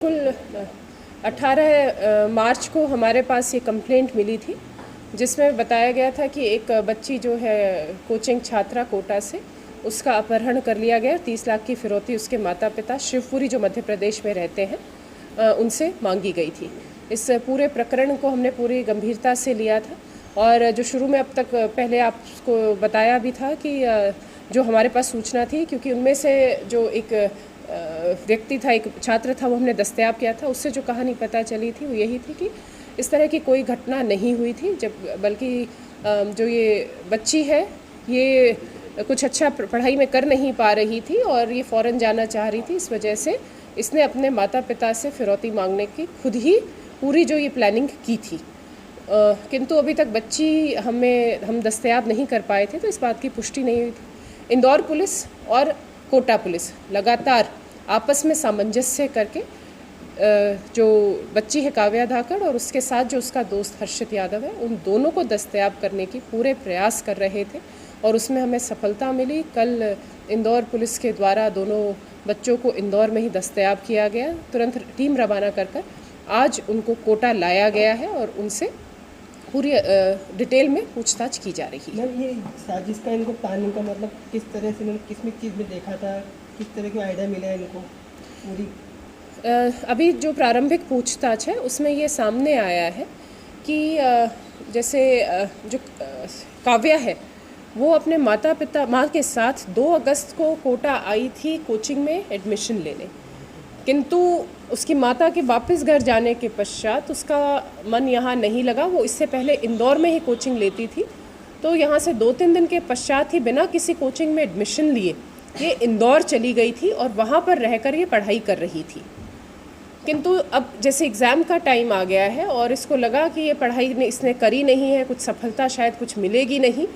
कुल 18 मार्च को हमारे पास ये कंप्लेंट मिली थी जिसमें बताया गया था कि एक बच्ची जो है कोचिंग छात्रा कोटा से उसका अपहरण कर लिया गया। 30 लाख की फिरौती उसके माता पिता शिवपुरी जो मध्य प्रदेश में रहते हैं उनसे मांगी गई थी। इस पूरे प्रकरण को हमने पूरी गंभीरता से लिया था और जो शुरू में अब तक पहले आपको बताया भी था कि जो हमारे पास सूचना थी, क्योंकि उनमें से जो एक व्यक्ति था, एक छात्र था, वो हमने दस्तयाब किया था। उससे जो कहानी पता चली थी वो यही थी कि इस तरह की कोई घटना नहीं हुई थी, बल्कि जो ये बच्ची है ये कुछ अच्छा पढ़ाई में कर नहीं पा रही थी और ये फ़ौरन जाना चाह रही थी। इस वजह से इसने अपने माता पिता से फिरौती मांगने की खुद ही पूरी जो ये प्लानिंग की थी। किंतु अभी तक बच्ची हम दस्तयाब नहीं कर पाए थे, तो इस बात की पुष्टि नहीं हुई थी। इंदौर पुलिस और कोटा पुलिस लगातार आपस में सामंजस्य करके जो बच्ची है काव्या धाकड़ और उसके साथ जो उसका दोस्त हर्षित यादव है, उन दोनों को दस्तयाब करने की पूरे प्रयास कर रहे थे और उसमें हमें सफलता मिली। कल इंदौर पुलिस के द्वारा दोनों बच्चों को इंदौर में ही दस्तयाब किया गया। तुरंत टीम रवाना कर आज उनको कोटा लाया गया है और उनसे पूरी डिटेल में पूछताछ की जा रही है। मैम, ये साजिश का इनको प्लानिंग का मतलब किस तरह से, इन्होंने किस चीज़ में देखा था, किस तरह की आइडिया मिला है इनको पूरी? अभी जो प्रारंभिक पूछताछ है उसमें ये सामने आया है कि जैसे जो काव्या है वो अपने माँ के साथ 2 अगस्त को कोटा आई थी कोचिंग में एडमिशन लेने, किंतु उसकी माता के वापस घर जाने के पश्चात उसका मन यहाँ नहीं लगा। वो इससे पहले इंदौर में ही कोचिंग लेती थी, तो यहाँ से 2-3 दिन के पश्चात ही बिना किसी कोचिंग में एडमिशन लिए ये इंदौर चली गई थी और वहाँ पर रहकर ये पढ़ाई कर रही थी। किंतु अब जैसे एग्ज़ाम का टाइम आ गया है और इसको लगा कि ये पढ़ाई इसने करी नहीं है, कुछ सफलता शायद कुछ मिलेगी नहीं,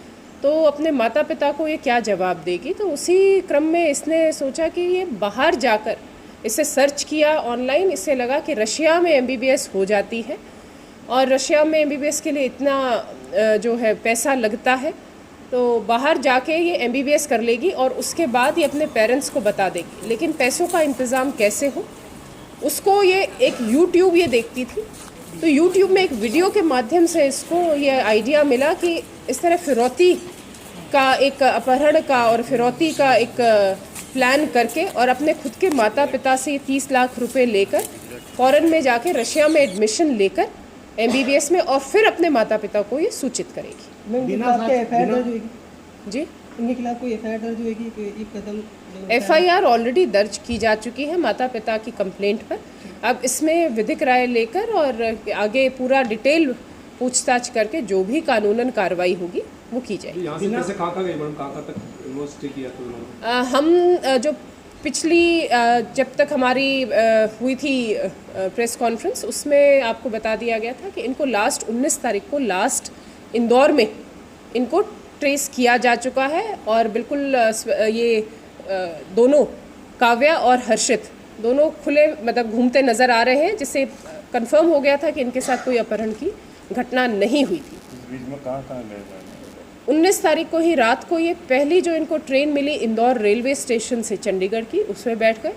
तो अपने माता पिता को ये क्या जवाब देगी। तो उसी क्रम में इसने सोचा कि ये बाहर जाकर इसे सर्च किया ऑनलाइन। इससे लगा कि रशिया में MBBS हो जाती है और रशिया में MBBS के लिए इतना जो है पैसा लगता है, तो बाहर जाके ये MBBS कर लेगी और उसके बाद ये अपने पेरेंट्स को बता देगी। लेकिन पैसों का इंतज़ाम कैसे हो, उसको ये एक YouTube ये देखती थी, तो YouTube में एक वीडियो के माध्यम से इसको ये आइडिया मिला कि इस तरह फिरौती का एक अपहरण का और फिरौती का एक प्लान करके और अपने खुद के माता पिता से 30 लाख रुपए लेकर फॉरेन में जाके रशिया में एडमिशन लेकर MBBS में और फिर अपने माता पिता को ये सूचित करेगी। जी, इनके खिलाफ कोई FIR दर्ज होगी? एक कदम FIR ऑलरेडी दर्ज की जा चुकी है माता पिता की कंप्लेंट पर। अब इसमें विधिक राय लेकर और आगे पूरा डिटेल पूछताछ करके जो भी कानूनन कार्रवाई होगी वो की जाएगी। यहाँ से पैसे कहाँ गए मैडम, कहाँ तक इन्वेस्ट किया था उन्होंने? हम जो पिछली जब तक हमारी हुई थी प्रेस कॉन्फ्रेंस, उसमें आपको बता दिया गया था कि इनको 19 तारीख को इंदौर में इनको ट्रेस किया जा चुका है और बिल्कुल ये दोनों काव्या और हर्षित दोनों खुले मतलब घूमते नज़र आ रहे हैं, जिससे कंफर्म हो गया था कि इनके साथ कोई अपहरण की घटना नहीं हुई थी। इस बीच में कहाँ गए? 19 तारीख को ही रात को ये पहली जो इनको ट्रेन मिली इंदौर रेलवे स्टेशन से चंडीगढ़ की, उसमें बैठ गए।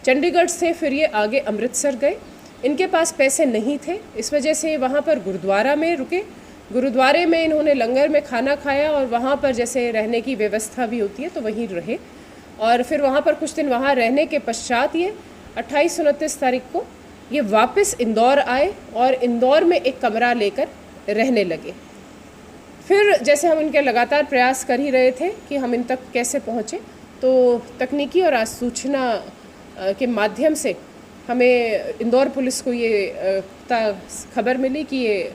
चंडीगढ़ से फिर ये आगे अमृतसर गए। इनके पास पैसे नहीं थे, इस वजह से वहाँ पर गुरुद्वारा में रुके। गुरुद्वारे में इन्होंने लंगर में खाना खाया और वहाँ पर जैसे रहने की व्यवस्था भी होती है तो वहीं रहे और फिर वहाँ पर कुछ दिन वहाँ रहने के पश्चात ये 28-29 तारीख को ये वापस इंदौर आए और इंदौर में एक कमरा लेकर रहने लगे। फिर जैसे हम इनके लगातार प्रयास कर ही रहे थे कि हम इन तक कैसे पहुँचे, तो तकनीकी और सूचना के माध्यम से हमें इंदौर पुलिस को ये खबर मिली कि ये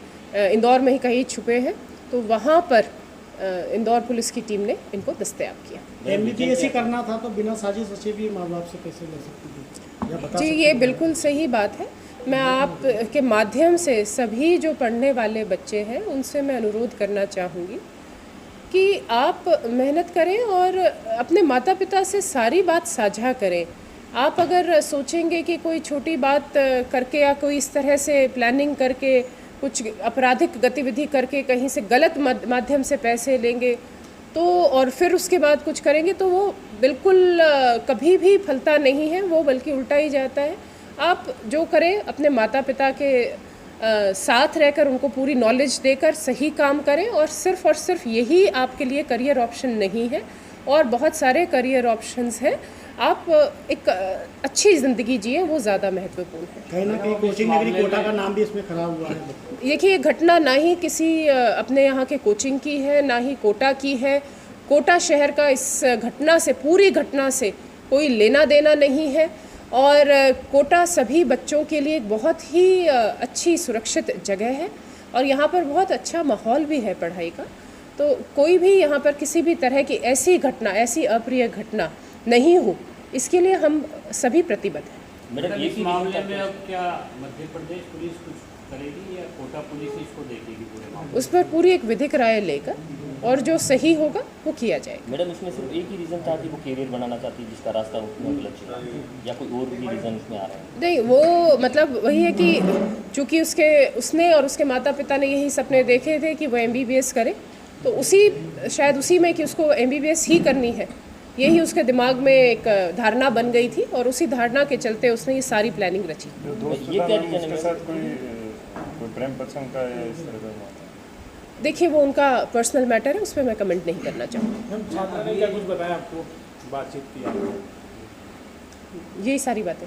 इंदौर में ही कहीं छुपे हैं, तो वहाँ पर इंदौर पुलिस की टीम ने इनको दस्तयाब किया। MBBS ही करना था तो बिना साजिश रचे भी माँ बाप से कैसे ले सकती थी? जी, ये बिल्कुल सही बात है। मैं आप के माध्यम से सभी जो पढ़ने वाले बच्चे हैं उनसे मैं अनुरोध करना चाहूँगी कि आप मेहनत करें और अपने माता पिता से सारी बात साझा करें। आप अगर सोचेंगे कि कोई छोटी बात करके या कोई इस तरह से प्लानिंग करके कुछ आपराधिक गतिविधि करके कहीं से गलत माध्यम से पैसे लेंगे तो और फिर उसके बाद कुछ करेंगे तो वो बिल्कुल कभी भी फलता नहीं है, वो बल्कि उल्टा ही जाता है। आप जो करें अपने माता पिता के साथ रहकर उनको पूरी नॉलेज देकर सही काम करें, और सिर्फ यही आपके लिए करियर ऑप्शन नहीं है, और बहुत सारे करियर ऑप्शंस हैं। आप एक अच्छी ज़िंदगी जिए, वो ज़्यादा महत्वपूर्ण है। कहीं ना कहीं कोचिंग नगरी कोटा का नाम भी इसमें खराब हुआ है। देखिए, ये घटना ना ही किसी अपने यहाँ के कोचिंग की है, ना ही कोटा की है। कोटा शहर का इस घटना से, पूरी घटना से कोई लेना देना नहीं है, और कोटा सभी बच्चों के लिए एक बहुत ही अच्छी सुरक्षित जगह है, और यहाँ पर बहुत अच्छा माहौल भी है पढ़ाई का। तो कोई भी यहाँ पर किसी भी तरह की ऐसी घटना, ऐसी अप्रिय घटना नहीं हो, इसके लिए हम सभी प्रतिबद्ध हैं। मैडम, इस मामले में अब क्या मध्य प्रदेश पुलिस कुछ करेगी या कोटा पुलिस इसको देखेगी पूरे मामले? उस पर पूरी एक विधिक राय लेकर, और जो सही होगा वो किया जाएगा। मैडम, इसमें सिर्फ एक ही रीज़न था कि वो कैरियर बनाना चाहती है, जिसका रास्ता उसमें गलत चला, या कोई और भी रीज़न इसमें आ रहा है? नहीं, वो मतलब वही है कि चूँकि उसने और उसके माता पिता ने यही सपने देखे थे कि वो MBBS करे, तो शायद उसी में कि उसको MBBS ही करनी है, यही उसके दिमाग में एक धारणा बन गई थी, और उसी धारणा के चलते उसने ये सारी प्लानिंग रची। ये क्या रीज़न है? उसके साथ कोई प्रेम प्रसंग का या इस तरह का? देखिए, वो उनका पर्सनल मैटर है, उस पर मैं कमेंट नहीं करना चाहूँगी। हम छात्रा ने क्या कुछ बताया आपको, बातचीत की आपने? यही सारी बातें।